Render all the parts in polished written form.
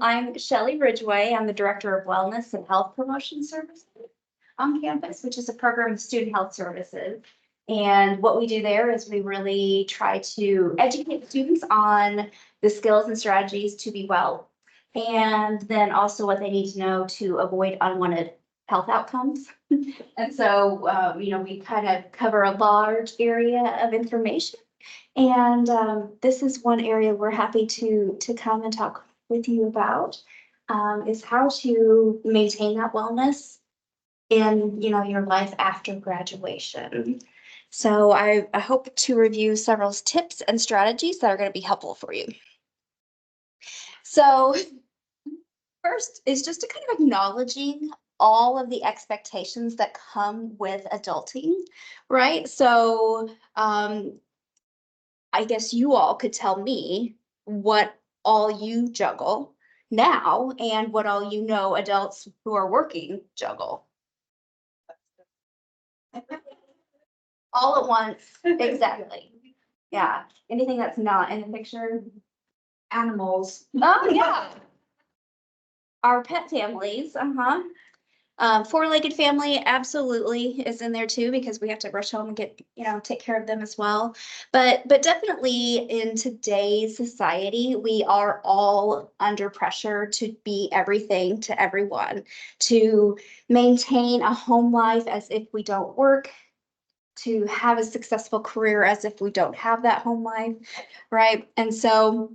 I'm Shelley Ridgway. I'm the Director of Wellness and Health Promotion Services on campus, which is a program of student health services. And what we do there is we really try to educate students on the skills and strategies to be well, and then also what they need to know to avoid unwanted health outcomes. And so, we kind of cover a large area of information. And this is one area we're happy to come and talk with you about, is how to maintain that wellness in your life after graduation. So I hope to review several tips and strategies that are going to be helpful for you. So first is just to kind of acknowledging all of the expectations that come with adulting, right? So I guess you all could tell me what all you juggle now and what all adults who are working juggle. All at once, exactly. Yeah, anything that's not in the picture. Animals. Oh, yeah. Our pet families, four-legged family absolutely is in there too, because we have to rush home and get, take care of them as well. But definitely in today's society, we are all under pressure to be everything to everyone, to maintain a home life as if we don't work, to have a successful career as if we don't have that home life, right? And so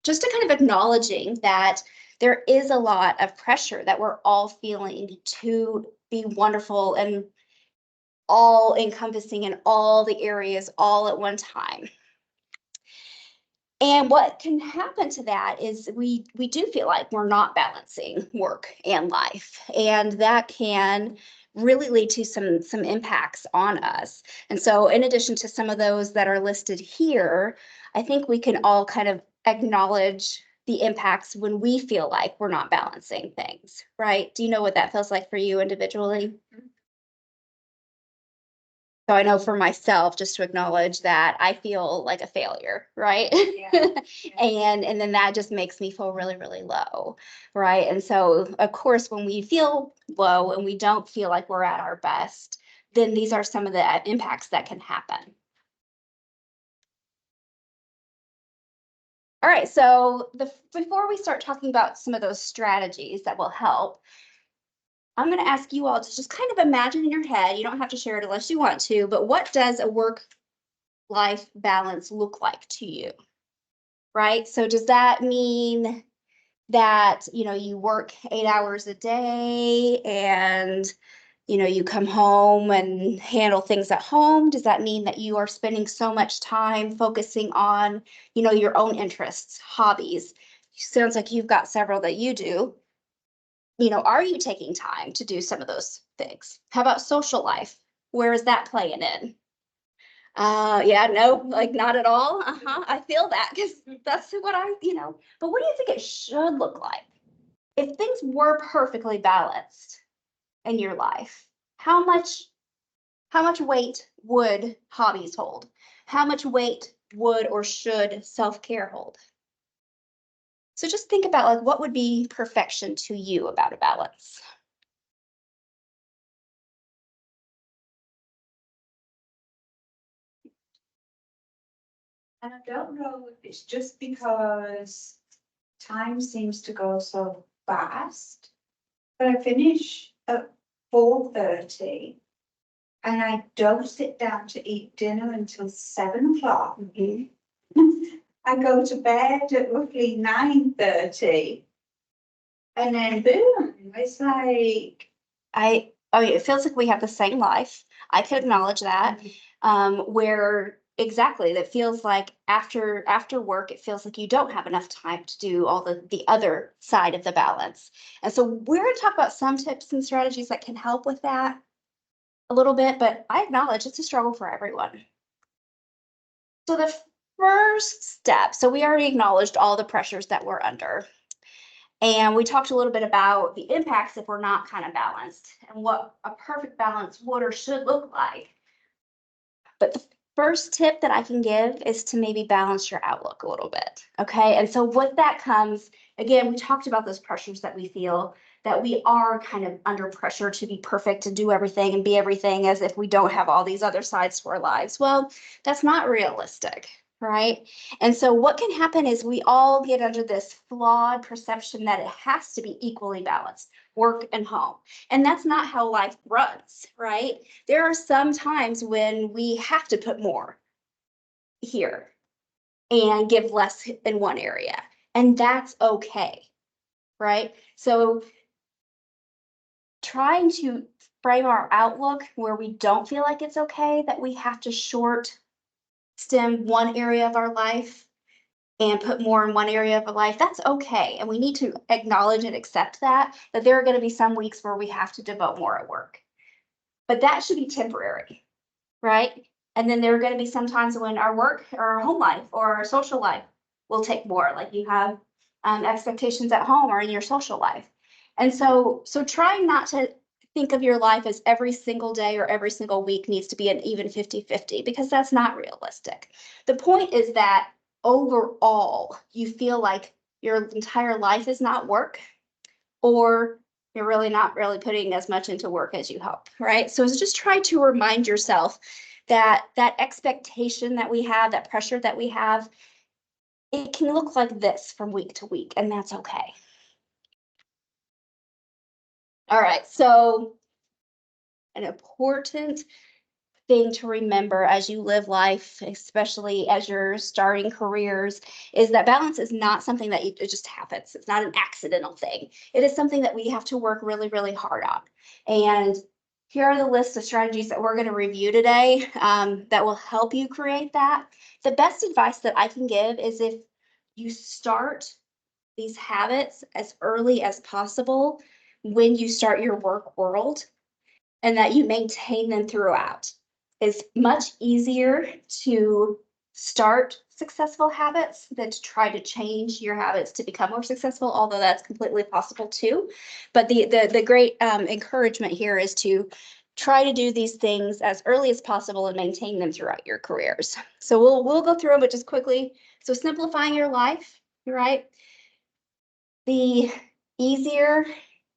just to kind of acknowledging that there is a lot of pressure that we're all feeling to be wonderful and all encompassing in all the areas all at one time. And what can happen to that is we do feel like we're not balancing work and life, and that can really lead to some impacts on us. And so in addition to some of those that are listed here, I think we can all kind of acknowledge the impacts when we feel like we're not balancing things, right? Do you know what that feels like for you individually? So I know for myself, just to acknowledge that I feel like a failure, right? Yeah. And then that just makes me feel really, really low, right? And so of course, when we feel low and we don't feel like we're at our best, then these are some of the impacts that can happen. All right, so before we start talking about some of those strategies that will help, I'm going to ask you all to just kind of imagine in your head, you don't have to share it unless you want to, but what does a work-life balance look like to you, right? So does that mean that, you work 8 hours a day and, you come home and handle things at home? Does that mean that you are spending so much time focusing on, your own interests, hobbies? Sounds like you've got several that you do. Are you taking time to do some of those things? How about social life? Where is that playing in? Yeah, no, like not at all. I feel that because that's what but what do you think it should look like? If things were perfectly balanced in your life, how much weight would hobbies hold? How much weight would or should self-care hold? So just think about like what would be perfection to you about a balance. And I don't know if it's just because time seems to go so fast, but I finish at 4:30 and I don't sit down to eat dinner until 7 o'clock. I go to bed at roughly 9:30 and then boom, it's like It feels like we have the same life. I can acknowledge that. Where exactly that feels like after work, it feels like you don't have enough time to do all the other side of the balance. And so we're going to talk about some tips and strategies that can help with that a little bit, but I acknowledge it's a struggle for everyone. So the first step, so we already acknowledged all the pressures that we're under. And we talked a little bit about the impacts if we're not kind of balanced and what a perfect balance would or should look like. But first tip that I can give is to maybe balance your outlook a little bit. Okay. And so with that comes, again, we talked about those pressures that we feel, that we are kind of under pressure to be perfect, to do everything and be everything as if we don't have all these other sides to our lives. Well, that's not realistic. Right. And so what can happen is we all get under this flawed perception that it has to be equally balanced, work and home. And that's not how life runs, right? There are some times when we have to put more here and give less in one area, and that's okay, right? So trying to frame our outlook where we don't feel like it's okay that we have to short stem one area of our life and put more in one area of our life, that's okay. And we need to acknowledge and accept that there are going to be some weeks where we have to devote more at work. But that should be temporary, right? And then there are going to be some times when our work or our home life or our social life will take more, like you have expectations at home or in your social life. And so trying not to think of your life as every single day or every single week needs to be an even 50-50, because that's not realistic. The point is that overall, you feel like your entire life is not work, or you're really not really putting as much into work as you hope, right? So just try to remind yourself that that expectation that we have, that pressure that we have, it can look like this from week to week, and that's okay. All right, so an important thing to remember as you live life, especially as you're starting careers, is that balance is not something that it just happens. It's not an accidental thing. It is something that we have to work really, really hard on. And here are the list of strategies that we're going to review today that will help you create that. The best advice that I can give is if you start these habits as early as possible when you start your work world, and that you maintain them throughout. It's much easier to start successful habits than to try to change your habits to become more successful, although that's completely possible too. But the great encouragement here is to try to do these things as early as possible and maintain them throughout your careers. So we'll go through them, but just quickly. So simplifying your life, right? The easier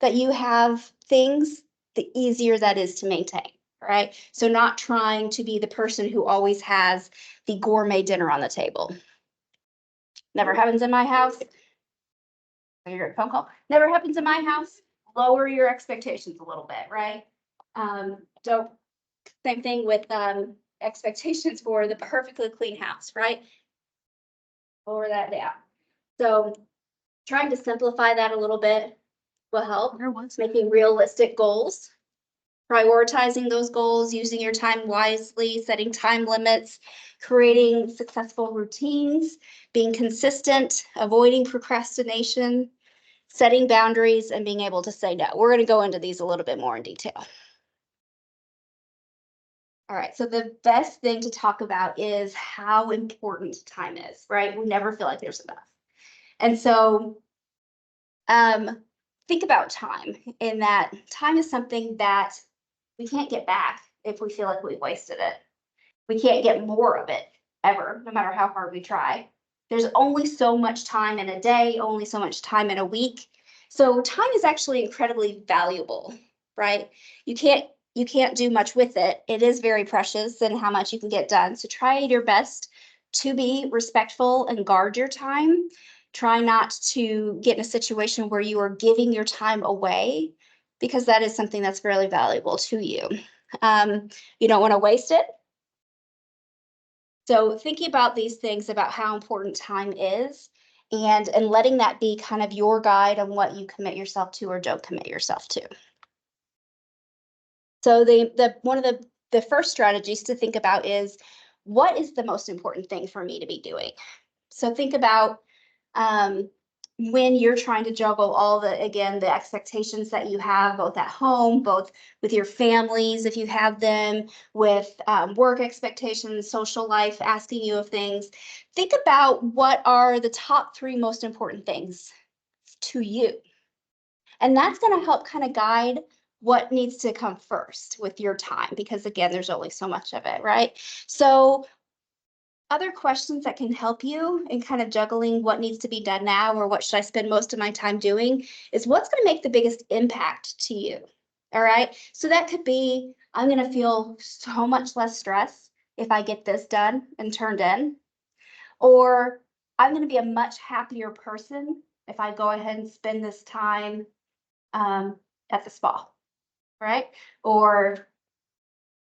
that you have things, the easier that is to maintain, right? So not trying to be the person who always has the gourmet dinner on the table. Never happens in my house. Your phone call. Never happens in my house. Lower your expectations a little bit, right? Don't. Same thing with expectations for the perfectly clean house, right? Lower that down. So trying to simplify that a little bit will help. Making realistic goals, prioritizing those goals, using your time wisely, setting time limits, creating successful routines, being consistent, avoiding procrastination, setting boundaries, and being able to say no. We're going to go into these a little bit more in detail. All right, so the best thing to talk about is how important time is, right? We never feel like there's enough. And so think about time, in that time is something that we can't get back if we feel like we've wasted it. We can't get more of it ever, no matter how hard we try. There's only so much time in a day, only so much time in a week. So time is actually incredibly valuable, right? You can't do much with it. It is very precious in how much you can get done. So try your best to be respectful and guard your time. Try not to get in a situation where you are giving your time away, because that is something that's really valuable to you. You don't want to waste it. So thinking about these things, about how important time is, and letting that be kind of your guide on what you commit yourself to or don't commit yourself to. So one of the first strategies to think about is, what is the most important thing for me to be doing? So think about when you're trying to juggle all the expectations that you have, both at home, both with your families, if you have them, with work expectations, social life, asking you of things. Think about what are the top 3 most important things to you. And that's going to help kind of guide what needs to come first with your time, because again, there's only so much of it, right? So other questions that can help you in kind of juggling what needs to be done now or what should I spend most of my time doing is what's going to make the biggest impact to you. All right. So that could be, I'm going to feel so much less stress if I get this done and turned in, or I'm going to be a much happier person if I go ahead and spend this time at the spa, right? Or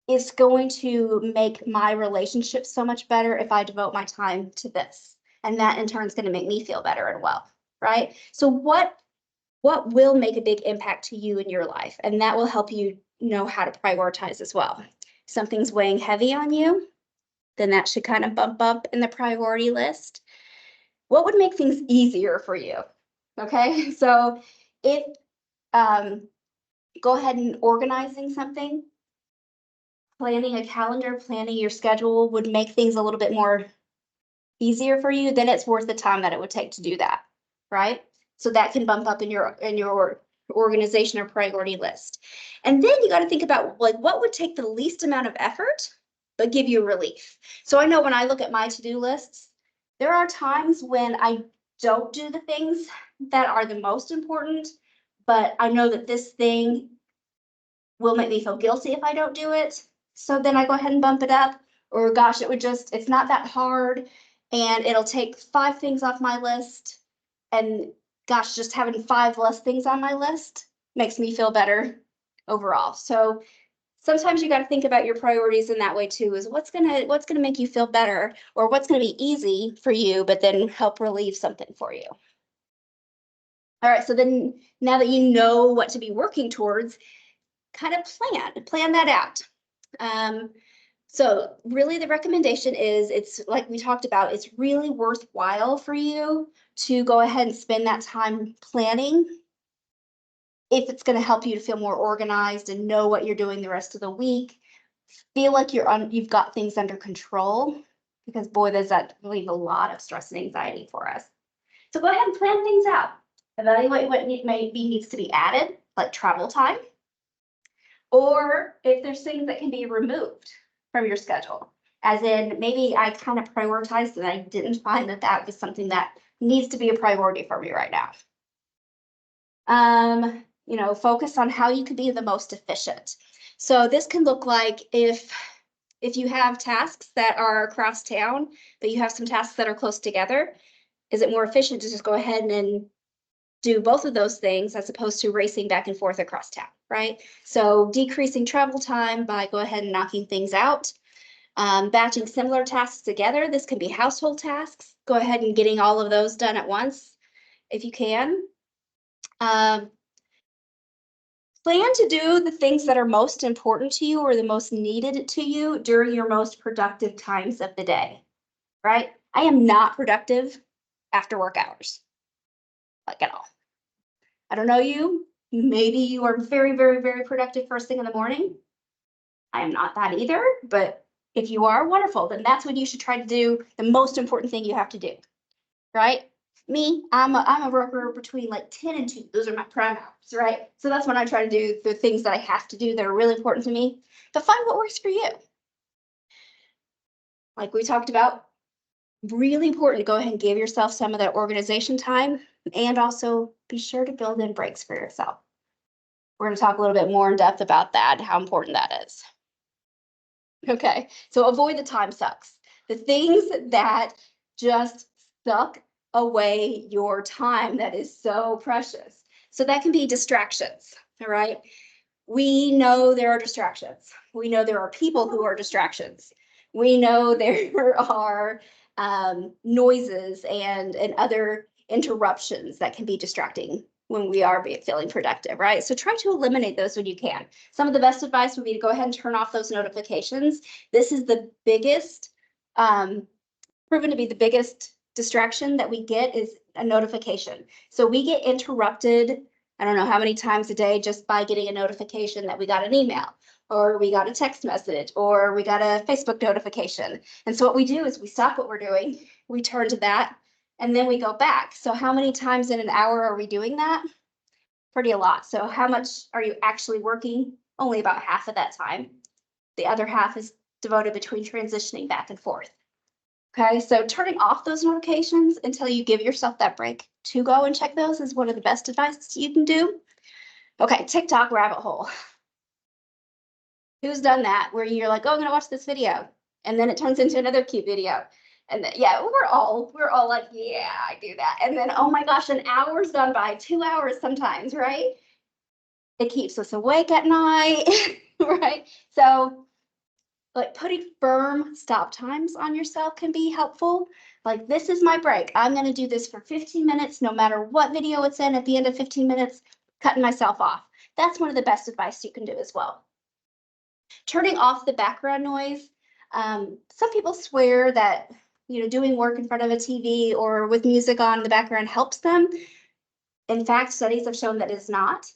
it's going to make my relationship so much better if I devote my time to this. And that in turn is going to make me feel better and well, right? So what will make a big impact to you in your life? And that will help you know how to prioritize as well. If something's weighing heavy on you, then that should kind of bump up in the priority list. What would make things easier for you? Okay, so if go ahead and organizing something, planning a calendar, planning your schedule would make things a little bit more easier for you, then it's worth the time that it would take to do that, right? So that can bump up in your organization or priority list. And then you got to think about like what would take the least amount of effort but give you relief. So I know when I look at my to-do lists, there are times when I don't do the things that are the most important, but I know that this thing will make me feel guilty if I don't do it. So then I go ahead and bump it up, or gosh, it's not that hard and it'll take 5 things off my list. And gosh, just having 5 less things on my list makes me feel better overall. So sometimes you got to think about your priorities in that way too, is what's gonna make you feel better, or what's gonna be easy for you, but then help relieve something for you. All right, so then now that you know what to be working towards, kind of plan that out. So really the recommendation is, it's like we talked about, it's really worthwhile for you to go ahead and spend that time planning if it's going to help you to feel more organized and know what you're doing the rest of the week. Feel like you've got things under control, because boy, does that relieve a lot of stress and anxiety for us. So go ahead and plan things out. Evaluate what maybe needs to be added, like travel time, or if there's things that can be removed from your schedule. As in, maybe I kind of prioritized and I didn't find that that was something that needs to be a priority for me right now. Focus on how you can be the most efficient. So this can look like if you have tasks that are across town, but you have some tasks that are close together, is it more efficient to just go ahead and do both of those things as opposed to racing back and forth across town, right? So decreasing travel time by go ahead and knocking things out. Batching similar tasks together. This can be household tasks. Go ahead and getting all of those done at once if you can. Plan to do the things that are most important to you or the most needed to you during your most productive times of the day, right? I am not productive after work hours, like at all. I don't know you. Maybe you are very, very, very productive first thing in the morning. I am not that either, but if you are, wonderful. Then that's what you should try to do. The most important thing you have to do, right? Me, I'm a worker between like 10 and 2. Those are my prime hours, right? So that's when I try to do the things that I have to do that are really important to me. But find what works for you. Like we talked about, really important to go ahead and give yourself some of that organization time, and also be sure to build in breaks for yourself. We're going to talk a little bit more in depth about that, how important that is. Okay, so avoid the time sucks. The things that just suck away your time that is so precious. So that can be distractions, all right? We know there are distractions. We know there are people who are distractions. We know there are noises and other interruptions that can be distracting when we are feeling productive, right? So try to eliminate those when you can. Some of the best advice would be to go ahead and turn off those notifications. This is the biggest, proven to be the biggest distraction that we get, is a notification. So we get interrupted, I don't know how many times a day, just by getting a notification that we got an email, or we got a text message, or we got a Facebook notification. And so what we do is we stop what we're doing, we turn to that, and then we go back. So how many times in an hour are we doing that? pretty a lot. So how much are you actually working? Only about half of that time. The other half is devoted between transitioning back and forth. Okay, so turning off those notifications until you give yourself that break to go and check those is one of the best advice you can do. Okay, TikTok rabbit hole. Who's done that where you're like, oh, I'm gonna watch this video, and then it turns into another cute video. And then, yeah, we're all like, yeah, I do that. And then, oh my gosh, an hour's gone by, 2 hours sometimes, right? It keeps us awake at night, right? So like putting firm stop times on yourself can be helpful. Like, this is my break. I'm going to do this for 15 minutes, no matter what video it's in. At the end of 15 minutes, cutting myself off. That's one of the best advice you can do as well. Turning off the background noise. Some people swear that, doing work in front of a TV or with music on in the background helps them. In fact, studies have shown that it's not,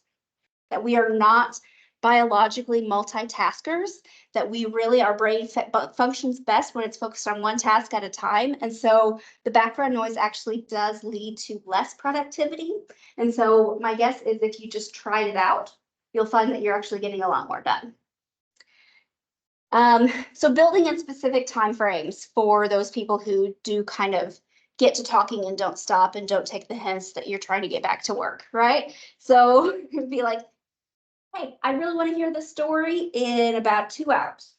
that we are not biologically multitaskers, that we really, our brain functions best when it's focused on one task at a time. And so the background noise actually does lead to less productivity. And so my guess is if you just tried it out, you'll find that you're actually getting a lot more done. So building in specific time frames for those people who do kind of get to talking and don't stop and don't take the hints that you're trying to get back to work, right? So it'd be like, hey, I really want to hear the story in about 2 hours.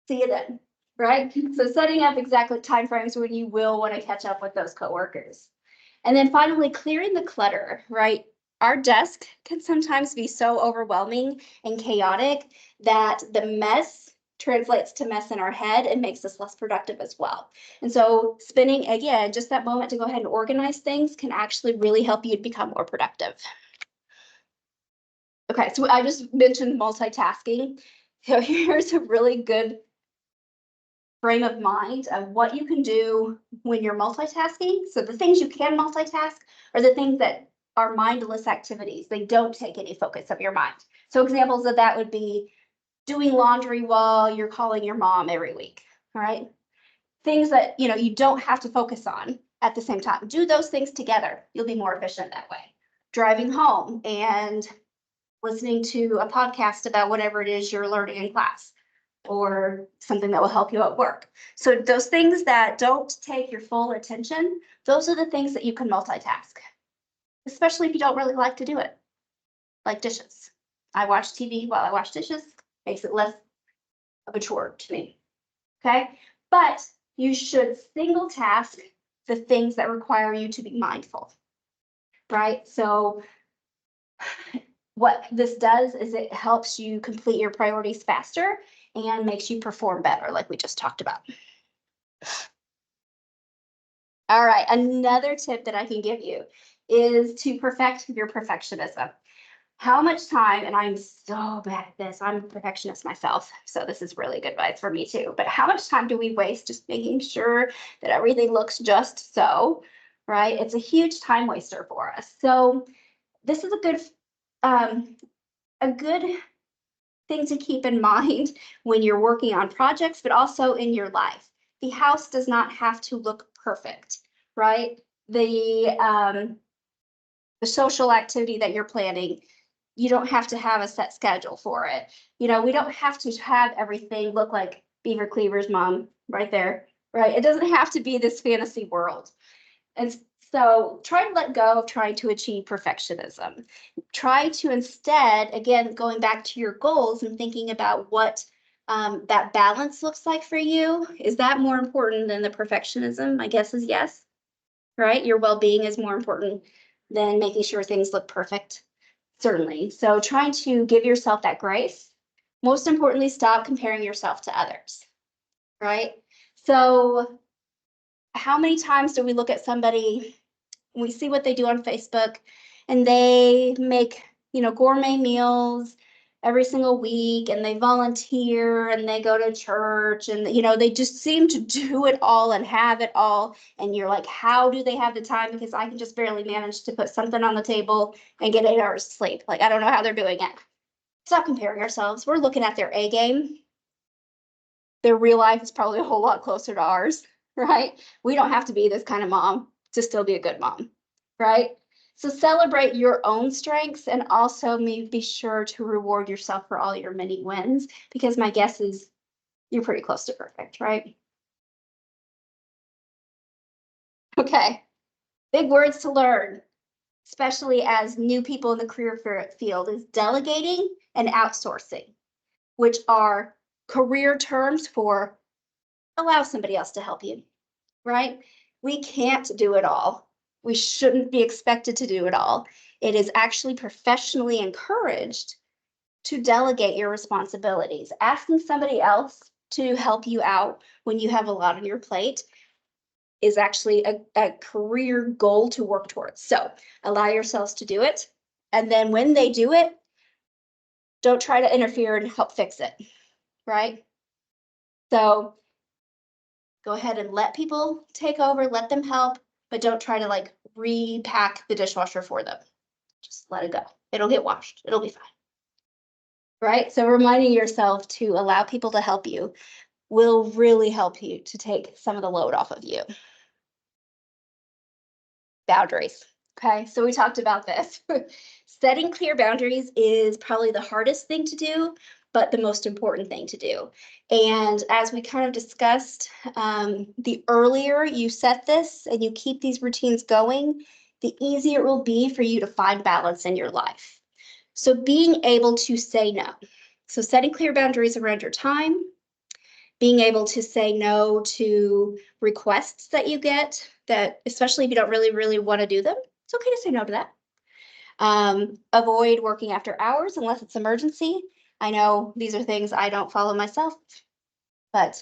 See you then, right? So setting up exactly timeframes when you will want to catch up with those coworkers. And then finally, clearing the clutter, right? Our desk can sometimes be so overwhelming and chaotic that the mess translates to mess in our head and makes us less productive as well. And so spending, again, just that moment to go ahead and organize things can actually really help you become more productive. Okay, so I just mentioned multitasking. So here's a really good frame of mind of what you can do when you're multitasking. So the things you can multitask are the things that are mindless activities. They don't take any focus of your mind. So examples of that would be doing laundry while you're calling your mom every week, all right? Things that, you don't have to focus on at the same time. Do those things together. You'll be more efficient that way. Driving home and listening to a podcast about whatever it is you're learning in class, or something that will help you at work. So those things that don't take your full attention, those are the things that you can multitask, especially if you don't really like to do it, like dishes. I watch TV while I wash dishes, makes it less of a chore to me, okay? But you should single task the things that require you to be mindful, right? So what this does is it helps you complete your priorities faster and makes you perform better, like we just talked about. All right, another tip that I can give you is to perfect your perfectionism. How much time, and I'm so bad at this, I'm a perfectionist myself, so this is really good advice for me too, but how much time do we waste just making sure that everything looks just so, right? It's a huge time waster for us. So this is a good thing to keep in mind when you're working on projects, but also in your life. The house does not have to look perfect, right? The social activity that you're planning, you don't have to have a set schedule for it. We don't have to have everything look like Beaver Cleaver's mom right there, right? It doesn't have to be this fantasy world. And so try to let go of trying to achieve perfectionism. Try to instead, again, going back to your goals and thinking about what that balance looks like for you. Is that more important than the perfectionism? My guess is yes, right? Your well-being is more important than making sure things look perfect, certainly. So trying to give yourself that grace. Most importantly, stop comparing yourself to others, right? So how many times do we look at somebody, we see what they do on Facebook, and they make, gourmet meals every single week, and they volunteer, and they go to church, and, they just seem to do it all and have it all. And you're like, how do they have the time? Because I can just barely manage to put something on the table and get 8 hours of sleep. Like, I don't know how they're doing it. Stop comparing ourselves. We're looking at their A game. Their real life is probably a whole lot closer to ours, right? We don't have to be this kind of mom to still be a good mom, right? So celebrate your own strengths and also be sure to reward yourself for all your many wins, because my guess is you're pretty close to perfect, right? Okay, big words to learn, especially as new people in the career field, is delegating and outsourcing, which are career terms for allow somebody else to help you, right? We can't do it all. We shouldn't be expected to do it all. It is actually professionally encouraged to delegate your responsibilities. Asking somebody else to help you out when you have a lot on your plate is actually a career goal to work towards. So allow yourselves to do it. And then when they do it, don't try to interfere and help fix it, right? So go ahead and let people take over, let them help, but don't try to like repack the dishwasher for them. Just let it go. It'll get washed. It'll be fine. Right? So reminding yourself to allow people to help you will really help you to take some of the load off of you. Boundaries. Okay, so we talked about this. Setting clear boundaries is probably the hardest thing to do, but the most important thing to do. And as we kind of discussed, the earlier you set this and you keep these routines going, the easier it will be for you to find balance in your life. So being able to say no. So setting clear boundaries around your time, being able to say no to requests that you get, that especially if you don't really want to do them, it's okay to say no to that. Avoid working after hours unless it's emergency. I know these are things I don't follow myself, but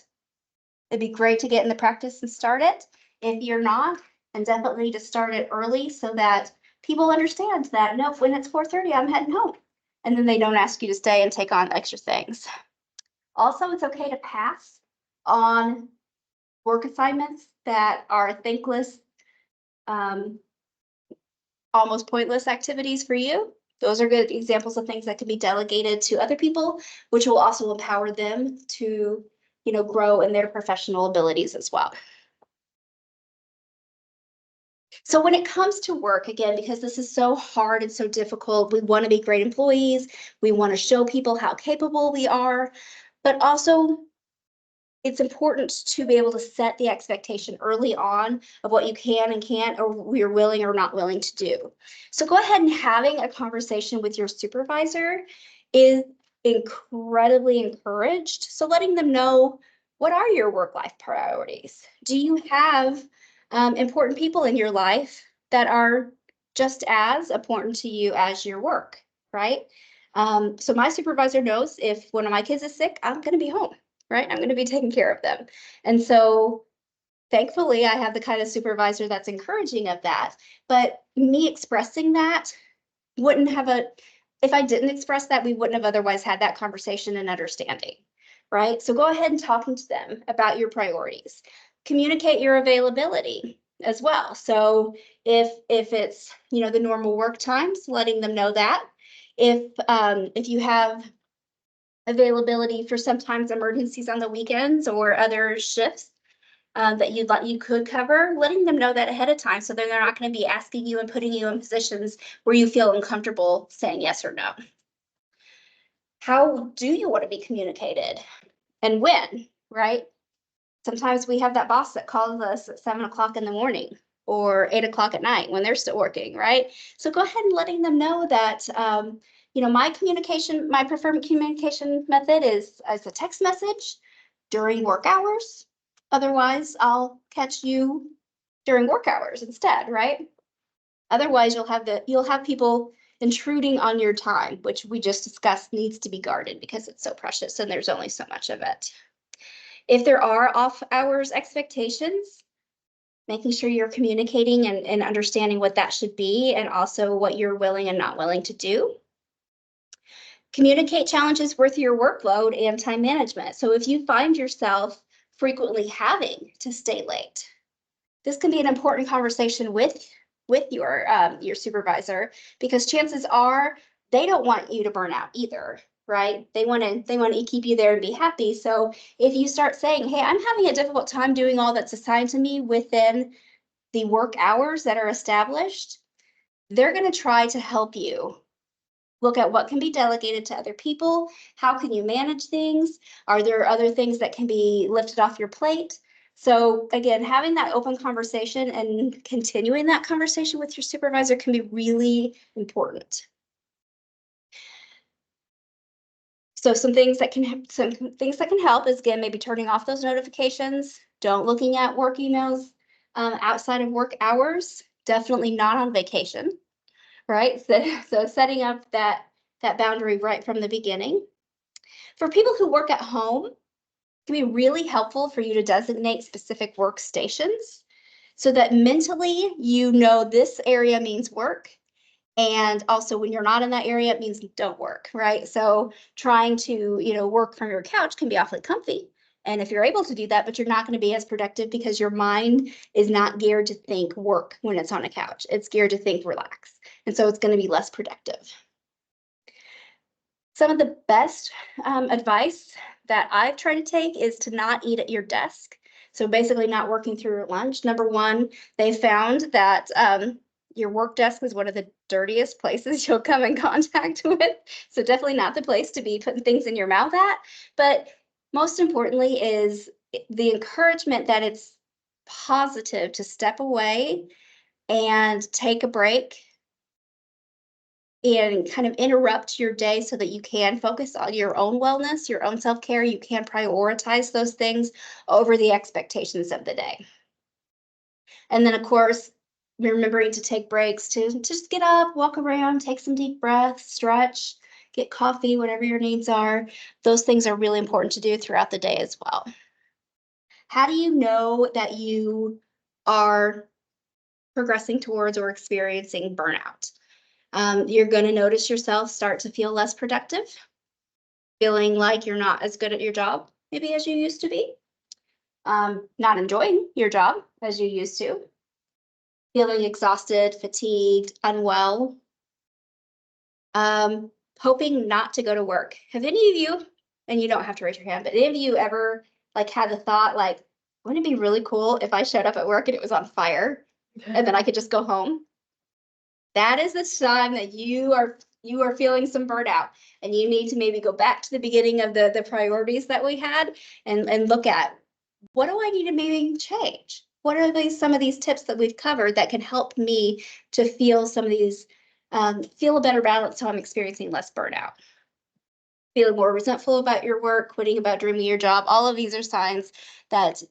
it'd be great to get in the practice and start it. If you're not, and definitely to start it early so that people understand that, no, when it's 4:30, I'm heading home. And then they don't ask you to stay and take on extra things. Also, it's okay to pass on work assignments that are thankless, almost pointless activities for you. Those are good examples of things that can be delegated to other people, which will also empower them to, grow in their professional abilities as well. So when it comes to work, again, because this is so hard and so difficult, we want to be great employees. We want to show people how capable we are, but also it's important to be able to set the expectation early on of what you can and can't, or you're willing or not willing to do. So go ahead and having a conversation with your supervisor is incredibly encouraged. So letting them know, what are your work-life priorities? Do you have important people in your life that are just as important to you as your work, right? So my supervisor knows if one of my kids is sick, I'm going to be home, right? I'm going to be taking care of them. And so thankfully, I have the kind of supervisor that's encouraging of that. But me expressing that wouldn't have if I didn't express that, we wouldn't have otherwise had that conversation and understanding, right? So go ahead and talking to them about your priorities. Communicate your availability as well. So if it's, the normal work times, letting them know that. If you have availability for sometimes emergencies on the weekends or other shifts that you could cover, letting them know that ahead of time so they're not going to be asking you and putting you in positions where you feel uncomfortable saying yes or no. How do you want to be communicated and when, right? Sometimes we have that boss that calls us at 7 o'clock in the morning or 8 o'clock at night when they're still working, right? So go ahead and letting them know that, my preferred communication method is as a text message during work hours. Otherwise, I'll catch you during work hours instead, right? Otherwise, you'll have people intruding on your time, which we just discussed needs to be guarded because it's so precious and there's only so much of it. If there are off hours expectations, making sure you're communicating and understanding what that should be and also what you're willing and not willing to do. Communicate challenges with your workload and time management. So if you find yourself frequently having to stay late, this can be an important conversation with your supervisor, because chances are they don't want you to burn out either, right? They want to keep you there and be happy. So if you start saying, hey, I'm having a difficult time doing all that's assigned to me within the work hours that are established, they're going to try to help you look at what can be delegated to other people. How can you manage things? Are there other things that can be lifted off your plate? So again, having that open conversation and continuing that conversation with your supervisor can be really important. So some things that can help is, again, maybe turning off those notifications. Don't looking at work emails outside of work hours. Definitely not on vacation, right? So setting up that boundary right from the beginning. For people who work at home, it can be really helpful for you to designate specific workstations so that mentally you know this area means work. And also when you're not in that area, it means don't work, right? So trying to, work from your couch can be awfully comfy. And if you're able to do that, but you're not going to be as productive because your mind is not geared to think work when it's on a couch. It's geared to think relax. And so it's going to be less productive. Some of the best advice that I've tried to take is to not eat at your desk. So basically not working through your lunch. Number one, they found that your work desk is one of the dirtiest places you'll come in contact with. So definitely not the place to be putting things in your mouth at. But most importantly is the encouragement that it's positive to step away and take a break and kind of interrupt your day so that you can focus on your own wellness, your own self-care. You can prioritize those things over the expectations of the day. And then, of course, remembering to take breaks to just get up, walk around, take some deep breaths, stretch, get coffee, whatever your needs are. Those things are really important to do throughout the day as well. How do you know that you are progressing towards or experiencing burnout? You're going to notice yourself start to feel less productive, feeling like you're not as good at your job, maybe as you used to be, not enjoying your job as you used to, feeling exhausted, fatigued, unwell, hoping not to go to work. Have any of you, and you don't have to raise your hand, but any of you ever had the thought wouldn't it be really cool if I showed up at work and it was on fire and then I could just go home? That is the sign that you are feeling some burnout, and you need to maybe go back to the beginning of the priorities that we had and look at, what do I need to maybe change? What are some of these tips that we've covered that can help me to feel some of these, feel a better balance so I'm experiencing less burnout? Feeling more resentful about your work, quitting about dreaming your job. All of these are signs that,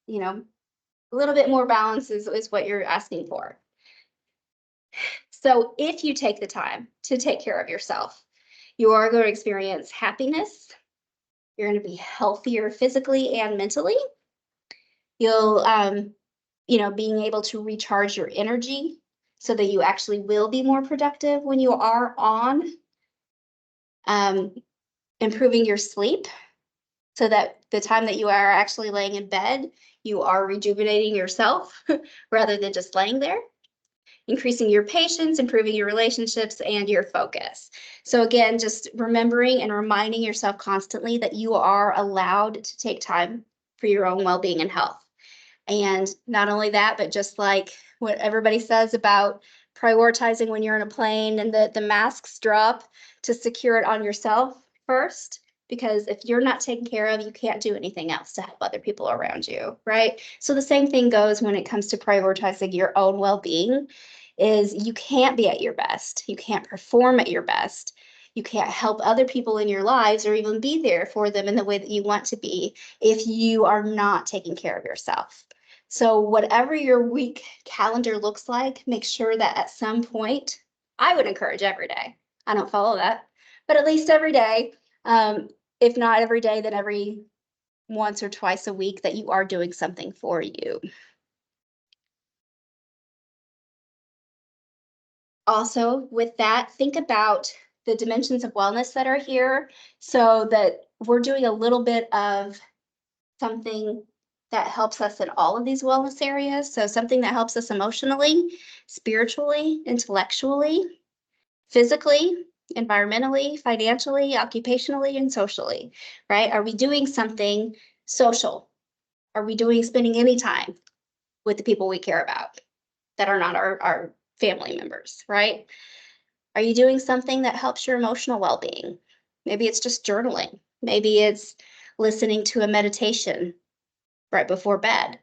a little bit more balance is what you're asking for. So if you take the time to take care of yourself, you are going to experience happiness. You're going to be healthier physically and mentally. You'll, being able to recharge your energy so that you actually will be more productive when you are on. Improving your sleep so that the time that you are actually laying in bed, you are rejuvenating yourself rather than just laying there. Increasing your patience, improving your relationships, and your focus. So again, just remembering and reminding yourself constantly that you are allowed to take time for your own well-being and health. And not only that, but just like what everybody says about prioritizing when you're in a plane and the masks drop, to secure it on yourself first. Because if you're not taken care of, you can't do anything else to help other people around you, right? So the same thing goes when it comes to prioritizing your own well-being. Is you can't be at your best. You can't perform at your best. You can't help other people in your lives or even be there for them in the way that you want to be if you are not taking care of yourself. So whatever your week calendar looks like, make sure that at some point, I would encourage every day. I don't follow that, but at least every day, if not every day, then every once or twice a week, that you are doing something for you. Also, with that, think about the dimensions of wellness that are here, so that we're doing a little bit of something that helps us in all of these wellness areas. So something that helps us emotionally, spiritually, intellectually, physically, environmentally, financially, occupationally, and socially, right? Are we doing something social? Are we spending any time with the people we care about that are not our family members, right? Are you doing something that helps your emotional well-being? Maybe it's just journaling. Maybe it's listening to a meditation right before bed.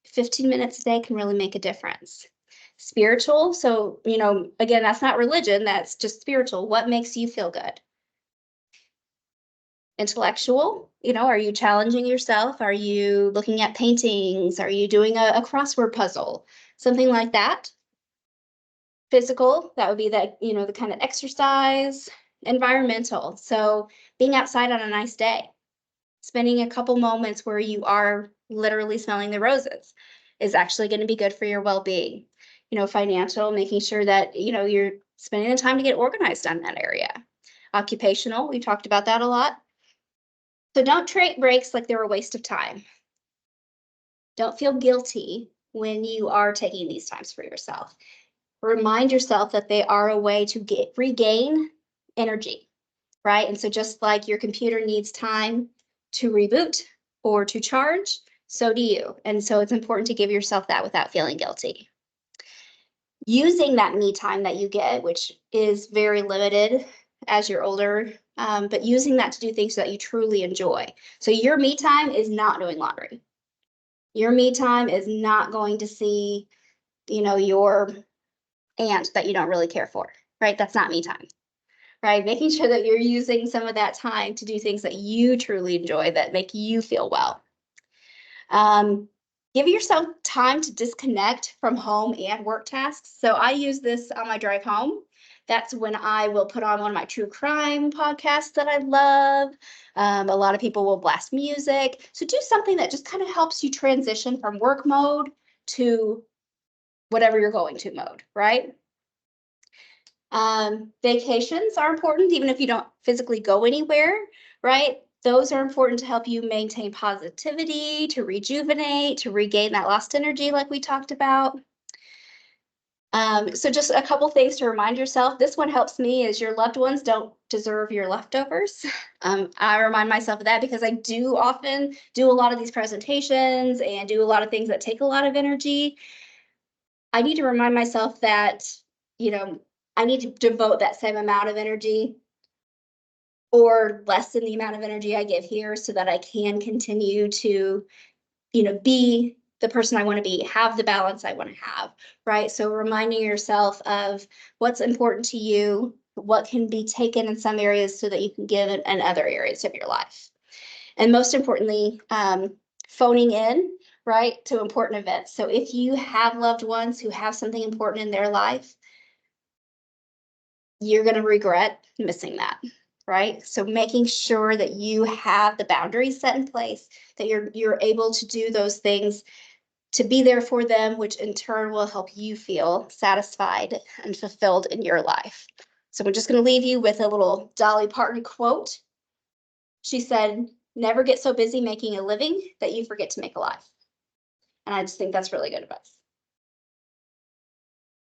15 minutes a day can really make a difference. Spiritual, so, again, that's not religion, that's just spiritual. What makes you feel good? Intellectual, are you challenging yourself? Are you looking at paintings? Are you doing a crossword puzzle? Something like that. Physical, that would be the kind of exercise. Environmental, so being outside on a nice day, spending a couple moments where you are literally smelling the roses is actually going to be good for your well-being. Financial, making sure that, you're spending the time to get organized on that area. Occupational, we talked about that a lot. So don't treat breaks like they're a waste of time. Don't feel guilty when you are taking these times for yourself. Remind yourself that they are a way to regain energy, right? And so just like your computer needs time to reboot or to charge, so do you. And so it's important to give yourself that without feeling guilty. Using that me time that you get, which is very limited as you're older, but using that to do things that you truly enjoy. So your me time is not doing laundry. Your me time is not going to see, your aunt that you don't really care for, right? That's not me time, right? Making sure that you're using some of that time to do things that you truly enjoy that make you feel well. Give yourself time to disconnect from home and work tasks. So I use this on my drive home. That's when I will put on one of my true crime podcasts that I love. A lot of people will blast music. So do something that just kind of helps you transition from work mode to whatever you're going to mode, right? Vacations are important, even if you don't physically go anywhere, right? Those are important to help you maintain positivity, to rejuvenate, to regain that lost energy like we talked about. So just a couple things to remind yourself. This one helps me is your loved ones don't deserve your leftovers. I remind myself of that because I do often do a lot of these presentations and do a lot of things that take a lot of energy. I need to remind myself that, I need to devote that same amount of energy or less than the amount of energy I give here so that I can continue to, be the person I want to be, have the balance I want to have, right? So reminding yourself of what's important to you, what can be taken in some areas so that you can give in other areas of your life. And most importantly, phoning in, right, to important events. So if you have loved ones who have something important in their life, you're going to regret missing that, right? So making sure that you have the boundaries set in place, that you're able to do those things to be there for them, which in turn will help you feel satisfied and fulfilled in your life. So I'm just going to leave you with a little Dolly Parton quote. She said, "Never get so busy making a living that you forget to make a life." And I just think that's really good advice.